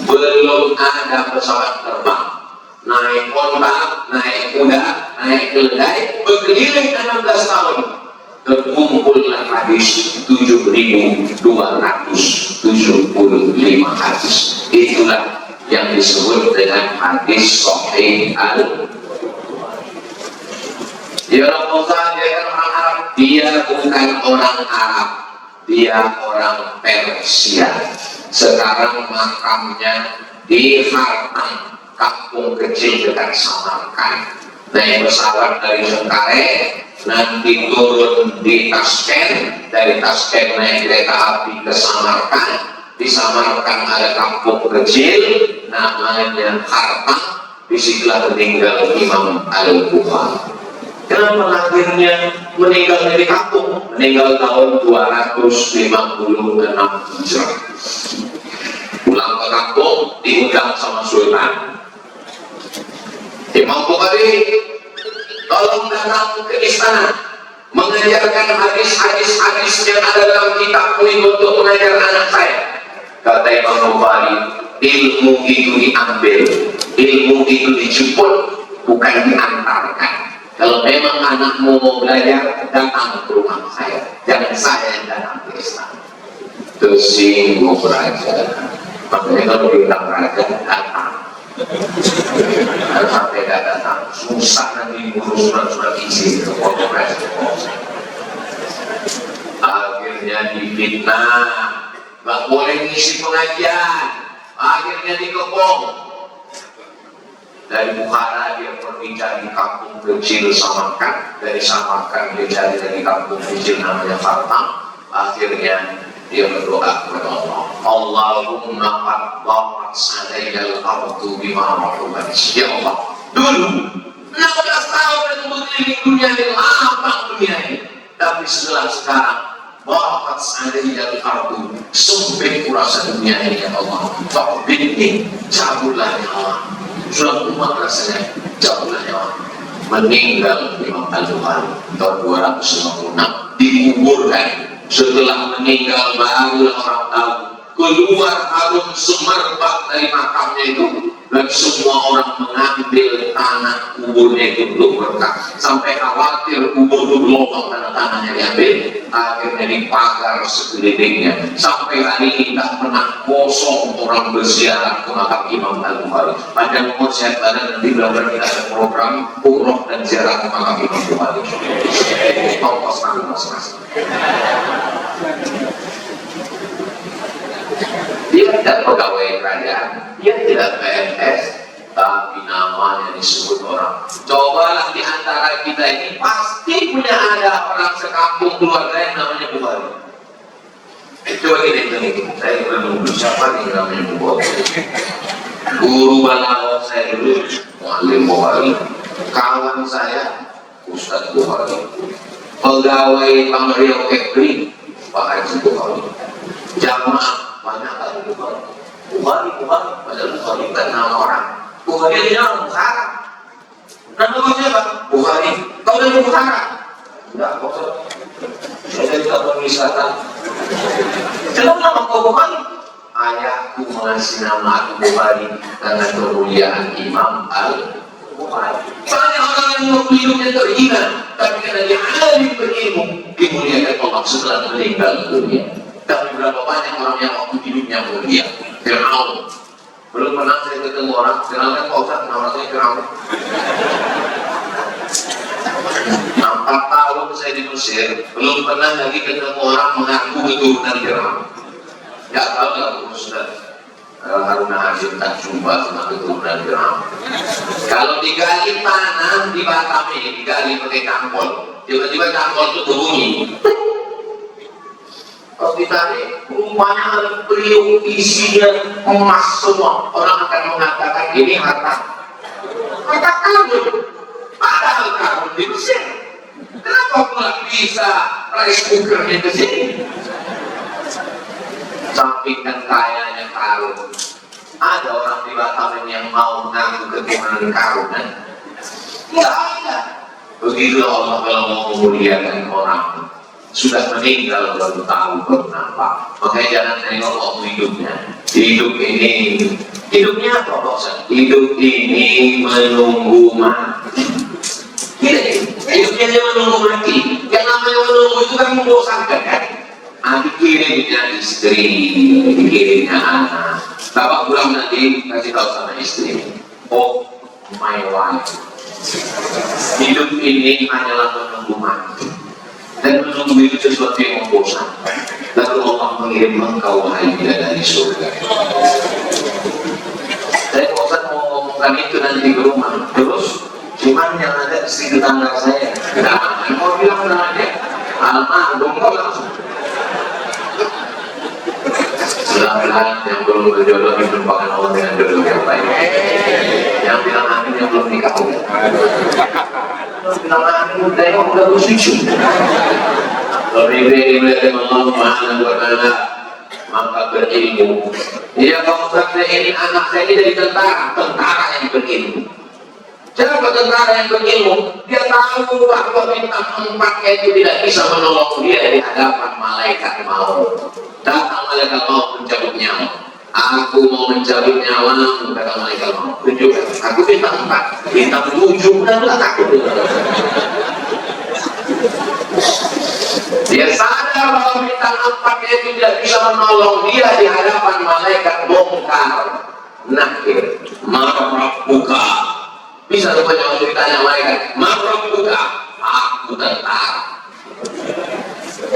belum ada pesawat terbang, naik onta, naik kuda, naik keledai, berkeliling 16 tahun. Terkumpullah hadis 7.275 hadis. Itulah yang disebut dengan hadis Sahih Ya Rasulullah, dia kan orang Arab. Dia bukan orang Arab, dia orang Persia. Sekarang makamnya di Hartan, kampung kecil dekat Samarkand. Naik pesawat dari Cengkareng, nanti turun di Taskent, dari Taskent naik kereta api ke Samarkand. Di Samarkand ada kampung kecil namanya Hartan. Disitulah meninggal Imam Al-Bukhari. Kenapa akhirnya meninggal dari kampung? Meninggal tahun 256 Hijrah. Pulang ke kampung, diundang sama Sultan. Imam Bukhari, tolong datang ke istana, mengajarkan hadis-hadis yang ada dalam kitab ini untuk mengajar anak saya. Kata Imam Bukhari, ilmu itu diambil, ilmu itu dijemput, bukan diantarkan. Kalau memang anakmu mau belajar, datang ke rumah saya, jangan saya yang datang ke istana. Tersinggung raja. Makanya kalau bilang raja, datang. Kalau sampai tidak datang, susah nanti ngurus surat-surat izin ke Polres. Akhirnya difitnah, nggak boleh ngisi pengajian. Akhirnya dikepung. Dari Bukhara dia pergi cari kampung kecil Samarkand, dari Samarkand dia cari dari kampung kecil namanya Hartan. Akhirnya dia berdoa kepada Allah, Allahumma qad dhaqat alayyal ardu bima rahubat. Ya Allah, dulu 16 tahun aku berkeliling dunia ini, lapang dunia ini, tapi setelah sekarang dhaqat alayyal ardu, sempit kurasa dunia ini ya Allah. Faqbidni, cabutlah ya Allah. Sudah umat rasanya, cabutlah ya Allah. Meninggal Imam Al-Bukhari tahun 256, dikuburkan. Setelah meninggal baru orang tahu, keluar harum semerbak dari makamnya itu, dan semua orang mengambil tanah kuburnya itu belum berkah, sampai khawatir kubur itu lubang tanahnya diambil. Akhirnya dipagar sekelilingnya, sampai hari ini tak pernah kosong orang berziarah ke makam Imam Al-Bukhari. Pada umur saya pada nanti belajar kita ada program umroh dan ziarah ke makam Imam Al-Bukhari. Tongkos mas. Dia tidak pegawai kerajaan, dia tidak PNS, tapi namanya disebut orang. Cobalah di antara kita ini pasti punya ada orang sekampung keluarga yang namanya Bukhari. Coba kita hitung, saya belum siapa yang namanya Bukhari. Guru balaghah saya dulu Muallim Bukhari, kawan saya Ustadz Bukhari, pegawai Bank Riau Kepri Pak Haji Bukhari, jamaah banyak kali Bukhari. Padahal Bukhari bukan nama orang. Bukhari ini nama Bukhara. Nama kau siapa? Bukhari. Kau dari Bukhara? Enggak, kau saya tidak berwisata. Kenapa nama kau Bukhari? Ayahku mengasih nama aku Bukhari karena kemuliaan Imam Al-Bukhari. Banyak orang yang mau hidupnya terhina, tapi karena dia alim berilmu, dimuliakan Allah setelah meninggal dunia. Tapi berapa banyak orang yang waktu hidupnya mulia? Fir'aun. Belum pernah saya ketemu orang, kenalkan Pak Ustaz, nama saya Fir'aun. 4 tahun saya di Mesir, belum pernah lagi ketemu orang mengaku keturunan Fir'aun. Ya tahu nggak Ustaz? Haruna Hashim tak jumpa sama keturunan Fir'aun. Kalau digali tanah di Batam ini, digali pakai kampol, tiba-tiba kampol itu berbunyi. Kalau ditarik, rumahnya ada beliau isinya emas semua. Orang akan mengatakan ini harta karun. Padahal karun di Mesir. Kenapa pula bisa rice cookernya ke sini? Sampingkan kayanya karun. Ada orang di Batam yang mau mengaku keturunan karun kan? Tidak ada. Begitu Allah kalau mau memuliakan orang. Sudah meninggal baru tahu kenapa. Makanya jangan tengok waktu hidupnya. Hidupnya apa Pak? Hidup ini menunggu mati. Hidupnya dia menunggu mati. Yang namanya menunggu itu kan membosankan kan? Dikirimnya istri, dikirimnya anak. Bapak pulang nanti kasih tahu sama istri, oh my wife, hidup ini hanyalah menunggu mati. Dan menunggu itu sesuatu yang membosankan. Lalu Allah mengirim engkau wahai bidadari surga. Saya bosan mau ngomongkan itu nanti ke rumah. Terus cuman yang ada istri tetangga saya, nah, mau bilang sama dia, almarhum kau langsung. Mudah-mudahan yang belum berjodoh diperlukan Allah dengan jodoh yang baik. Yang bilang amin yang belum nikah. Bilang amin udah bersujud. Lebih dari Allah Subhanahu wa Ta'ala, maka berilmu. Dia kalau saya ini anak saya ini dari tentara yang berilmu. Siapa tentara yang berilmu? Dia tahu bahwa bintang 4 itu tidak bisa menolong dia di hadapan malaikat maut. Datang malaikat maut mencabut nyawa. Aku mau mencabut nyawa, kata malaikat maut. Tunjukkan. Aku bintang 4, bintang 7 dan takut. Dia sadar bahwa bintang 4 itu tidak bisa menolong dia di hadapan malaikat bongkar. Nakir, marah buka. Bisa rupanya waktu ditanya malaikat, marah buka. Aku tentara,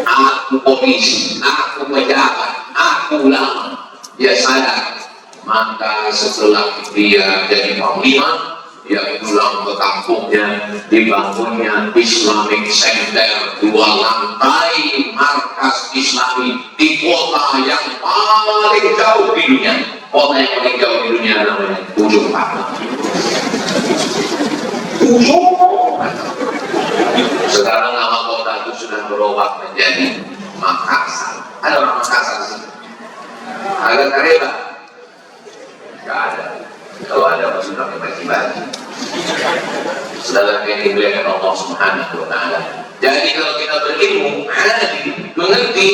aku polisi, aku pejabat, aku ulama. Dia sadar. Maka setelah dia jadi panglima, dia pulang ke kampungnya, dibangunnya Islamic Center 2 lantai markas Islami di kota yang paling jauh di dunia. Kota yang paling jauh di dunia namanya Ujung Pandang. Sekarang nama kota itu sudah berubah menjadi Makassar. Ada orang Makassar sih? Ada Kareba? Gak ada. Kalau ada sudah bagi-bagi. Sedangkan yang dimuliakan Allah Subhanahu wa Ta'ala. Jadi kalau kita berilmu, mengerti,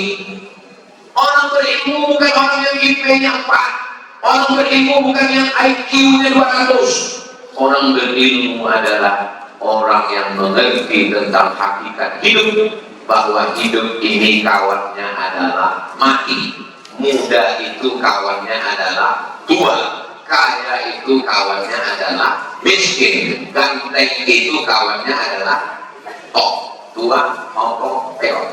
orang berilmu bukan orang yang IP-nya 4. Orang berilmu bukan yang IQ-nya 200. Orang berilmu adalah orang yang mengerti tentang hakikat hidup, bahwa hidup ini kawannya adalah mati, muda itu kawannya adalah tua, kaya itu kawannya adalah miskin, ganteng itu kawannya adalah tok, tua maupun peot.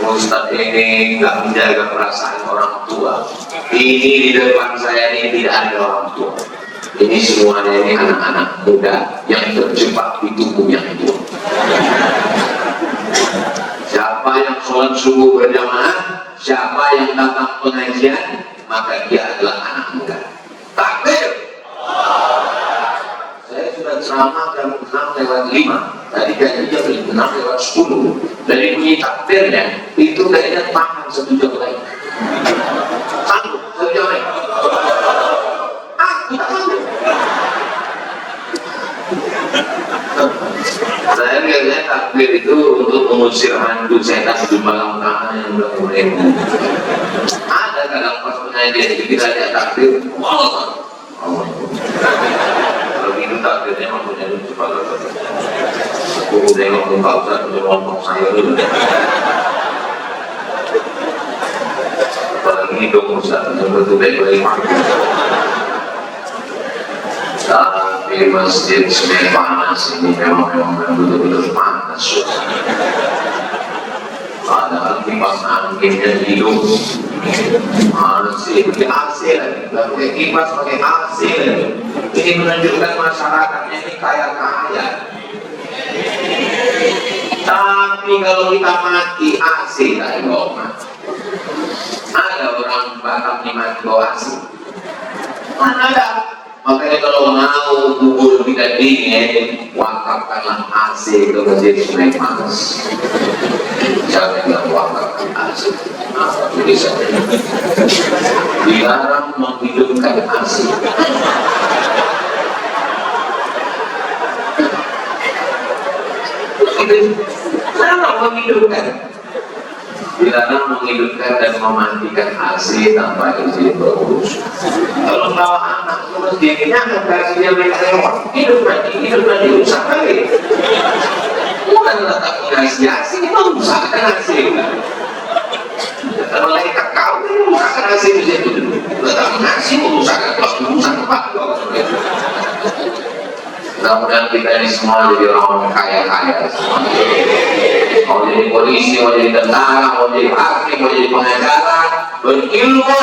Ustaz ini nggak menjaga perasaan orang tua. Ini di depan saya ini tidak ada orang tua. Ini semuanya ini anak-anak muda yang terjebak di tubuh yang tua. Siapa yang sholat subuh berjamaah, siapa yang datang pengajian, maka dia adalah anak muda. Takbir. Saya sudah ceramah jam 6:05. Tadi janjinya 6:10. Dari bunyi takbirnya itu kayaknya tahan 1 jam lagi. Sanggup 1 jam lagi. Saya lihatnya takbir itu untuk mengusir hantu setan di malam tanah yang udah mulai. Ada kadang pas pengajian itu kita lihat takbir, wow. Kalau gitu takbirnya maksudnya lucu banget. Aku udah ngomong pausan, udah ngomong saya dulu. Apalagi hidung Ustaz yang betul-betul dari waktu. Tapi masjid sebenarnya panas ini memang betul-betul panas. Padahal kipas anginnya hidup. Masih pakai AC lagi, pakai kipas pakai AC lagi. Ini menunjukkan masyarakatnya ini kaya-kaya. Tapi kalau kita mati AC dari bawah, ada orang Batam di mati bawah AC. Mana ada? Makanya kalau mau kubur tidak dingin, wakafkanlah AC ke masjid Sungai Mas. Jangan bilang wakafkan AC. Apa tulisannya? Dilarang menghidupkan AC. Dilarang menghidupkan. Dilarang menghidupkan dan mematikan AC tanpa izin pengurus. Kalau bawa anak ke masjidnya, kasihnya mereka lewat, hidup mati rusak lagi. Bukan letak mengasih AC, itu rusakkan AC. Kalau malaikat kau itu rusakkan AC itu. Letak mengasih, rusakkan kelas rusak tempat. Mudah-mudahan kita ini semua jadi orang kaya-kaya semua. Mau jadi polisi, mau jadi tentara, mau jadi hakim, mau jadi pengacara, berilmu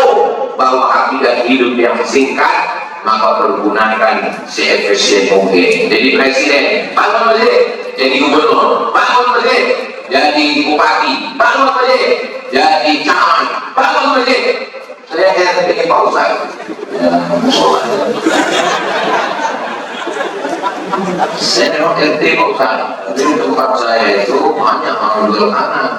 bahwa hakikat hidup yang singkat, maka pergunakan se-efisien mungkin. Jadi presiden, bangun masjid, jadi gubernur, bangun masjid, jadi bupati, bangun masjid, jadi camat, bangun masjid. Saya ingin Pak Ustaz. Saya memang RT Pak Ustaz. Di tempat saya itu banyak orang beranak.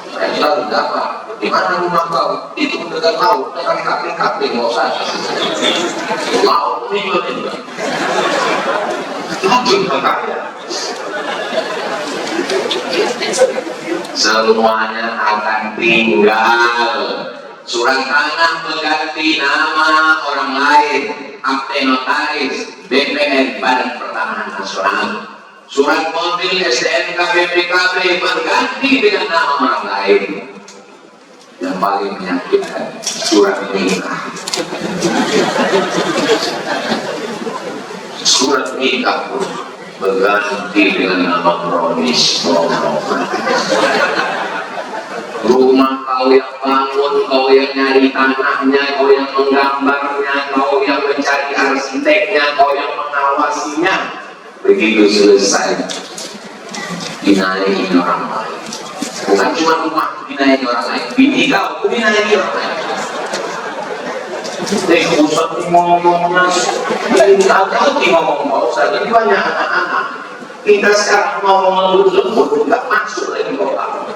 Saya selalu dapat. Di mana rumah kau? Itu dekat laut. Dekat kapling-kapling Pak Ustaz. Laut ini juga. Laut makanya. Semuanya akan tinggal. Surat tanah mengganti nama orang lain, akte notaris, BPN Badan Pertanahan Nasional. Surat mobil STNK BPKB mengganti dengan nama orang lain. Yang paling menyakitkan surat nikah. Surat nikah pun berganti dengan nama Promis. Rumah kau yang bangun, kau yang nyari tanahnya, kau yang menggambarnya, kau yang mencari arsiteknya, kau yang mengawal begitu selesai dinaiki orang lain. Bukan cuma rumah dinaiki orang lain, bini kau dinaiki orang lain. Ustaz ngomongnya ini agak ngomong Pak Ustaz, ini banyak anak-anak. Kita sekarang ngomong lembut nggak masuk lagi kota.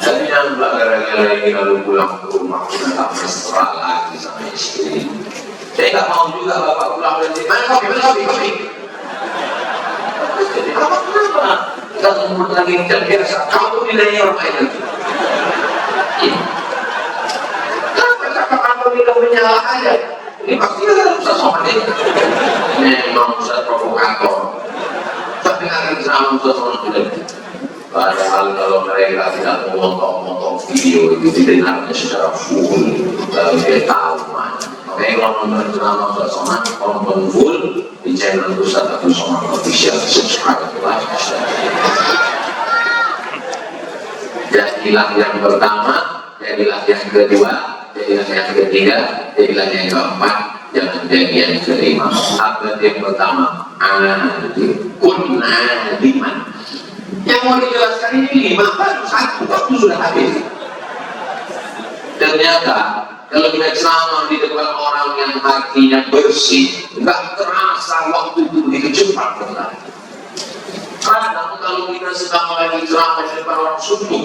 Jadi nambah gara-gara ini lalu pulang ke rumah udah tak mesra lagi sama istri. Saya nggak mau juga bapak pulang dari sini. Mana kopi. Jadi apa kenapa? Kita lembut lagi biasa. Kamu nilainya orang lain. Kenapa cakap kamu tidak menyalah aja? Ini pasti ada Ustaz Somad ini. Memang Ustaz provokator. Tapi nanti sama Ustaz Somad tidak. Padahal kalau mereka tidak memotong video itu didengarnya secara full, lalu dia tahu mana. Makanya kalau nonton drama Ustaz Somad, nonton full di channel Ustaz Somad Official, subscribe, like, share. Jadilah yang pertama, jadilah yang kedua, jadilah yang ketiga, jadilah yang keempat, jangan jadi yang kelima. Apa yang pertama? Kun adiman. Yang mau dijelaskan ini 5, baru 1 waktu sudah habis. Ternyata kalau kita ceramah di depan orang yang hatinya bersih, nggak terasa waktu itu begitu cepat berlalu. Kadang kalau kita sedang lagi ceramah di depan orang suntuk,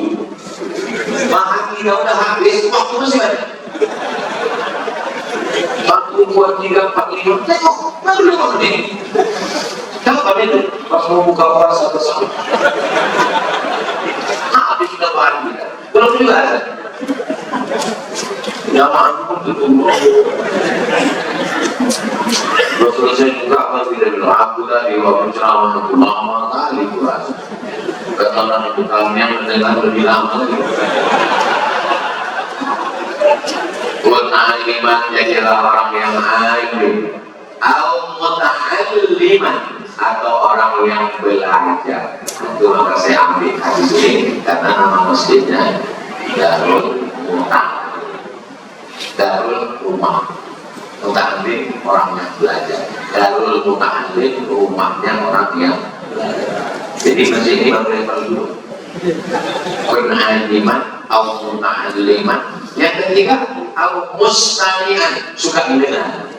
bahan kita udah habis, waktu masih banyak. Waktu buat 3, 4, 5, tengok, baru 5 menit. Kenapa itu? Pas mau buka puasa bersama. Habis sudah bahan kita. Belum juga ada. Nyamaan pun tutup. Belum selesai juga kalau tidak bilang aku tadi waktu ceramah itu lama kali puasa. Katakan itu kami yang mendengar lebih lama lagi. Buat aliman jadilah orang yang alim. Au muta'alliman, atau orang yang belajar. Itu maka saya ambil hadis ini karena nama masjidnya Darul Muta'allim, Darul Rumah. Muta'allim orang yang belajar, Darul Muta'allim rumahnya orang yang belajar. Jadi masjid ini baru level dulu. Penaliman atau muta'alliman. Yang ketiga, au mustami'an, suka mendengar.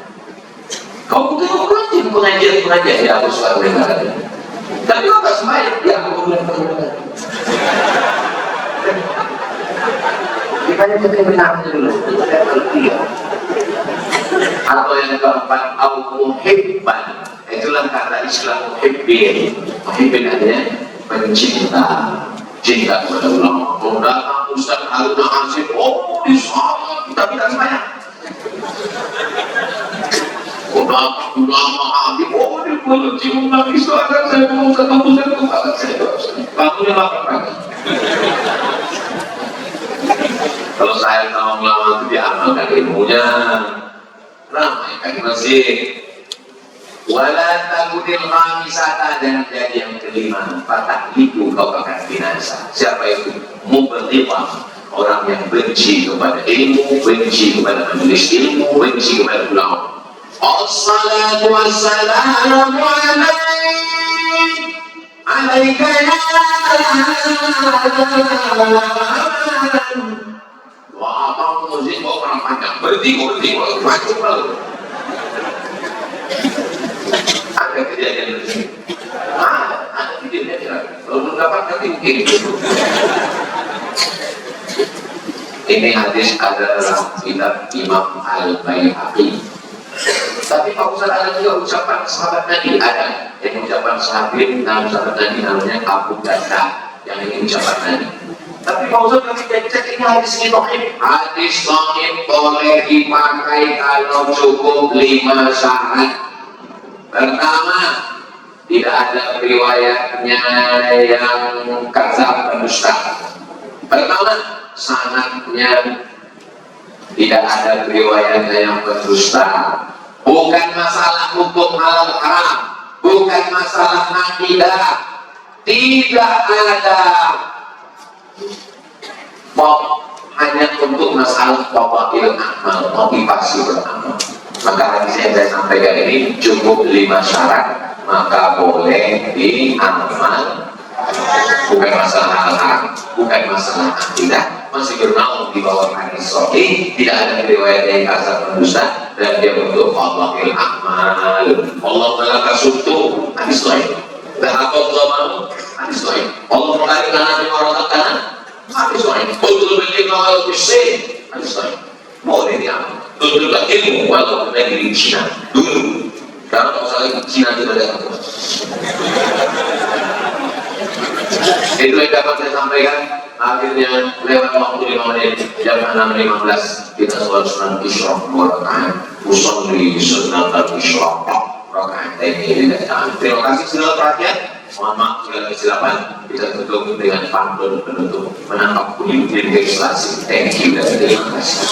Kau bukan rajin pengajian ya, aku suka mendengar. Tapi kau tak sembahyang, ya aku bukan mendengar. Kita hanya benar dulu. Atau yang keempat, au muhibban. Itulah kata Islam muhibbin. Muhibbin artinya pencinta, cinta kepada ulama. Kalau datang Ustaz Haruna Asif, oh di sana kita tidak sembahyang. Udah ulama habib, oh dia boleh cium nangis akan saya mau ketemu saya kembali saya bangunnya makan pagi. Kalau saya sama ulama itu diamalkan ilmunya, ramai kan masih. Wala takudil khamisata, dan jadi yang kelima, patah itu kau akan binasa. Siapa itu? Muballighah, orang yang benci kepada ilmu, benci kepada majelis ilmu, benci kepada ulama. Assalatu wassalamu alaika ya wah, abang musik kok orang panjang, berhenti, macam lalu ada kejadian ini, ada kejadian kalau belum dapat nanti mungkin itu. Ini hadis ada dalam kitab Imam Al-Baihaqi. Tapi Pak Ustaz ada juga ucapan sahabat Nabi, ada yang ucapan sahabat Nabi namanya Abu Darda, yang ini ucapan Nabi. Tapi Pak Ustaz kami cek ini hadis ini sahih. Hadis sahih boleh dipakai kalau cukup 5 syarat. Pertama, tidak ada riwayatnya yang kadzab pendusta. Pertama, sanadnya tidak ada riwayatnya yang pendusta. Bukan masalah hukum halal haram, bukan masalah akidah, tidak ada hanya untuk masalah fadhail amal, motivasi beramal. Maka hadis yang saya sampaikan ini cukup 5 syarat, maka boleh diamal. Bukan masalah halal, bukan masalah akidah, masih bernaung di bawah hadis sahih, tidak ada riwayat yang kasar pendusta, dan dia berdoa Allahil amal, Allah melaka suktu, hadis sahih. Dan apa zaman hadis sahih. Allah memberikan kanan lima rokat kanan, hadis sahih. Betul betul kalau bisa, hadis sahih. Boleh diamal. Betul ilmu walau negeri Cina dulu, karena masalah Cina tidak ada. Itu yang dapat saya sampaikan. Akhirnya lewat waktu 5 menit, jam 6.15 kita sholat sunat isyraq 2 rakaat. Usolli sunnatal isyraq rakaat ini. Terima kasih segala perhatian. Mohon maaf segala kesilapan. Kita tutup dengan pantun penutup menangkap bunyi legislasi. Thank you dan terima kasih.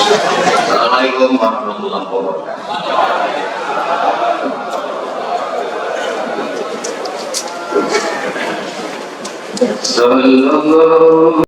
Assalamualaikum warahmatullahi wabarakatuh. Sallallahu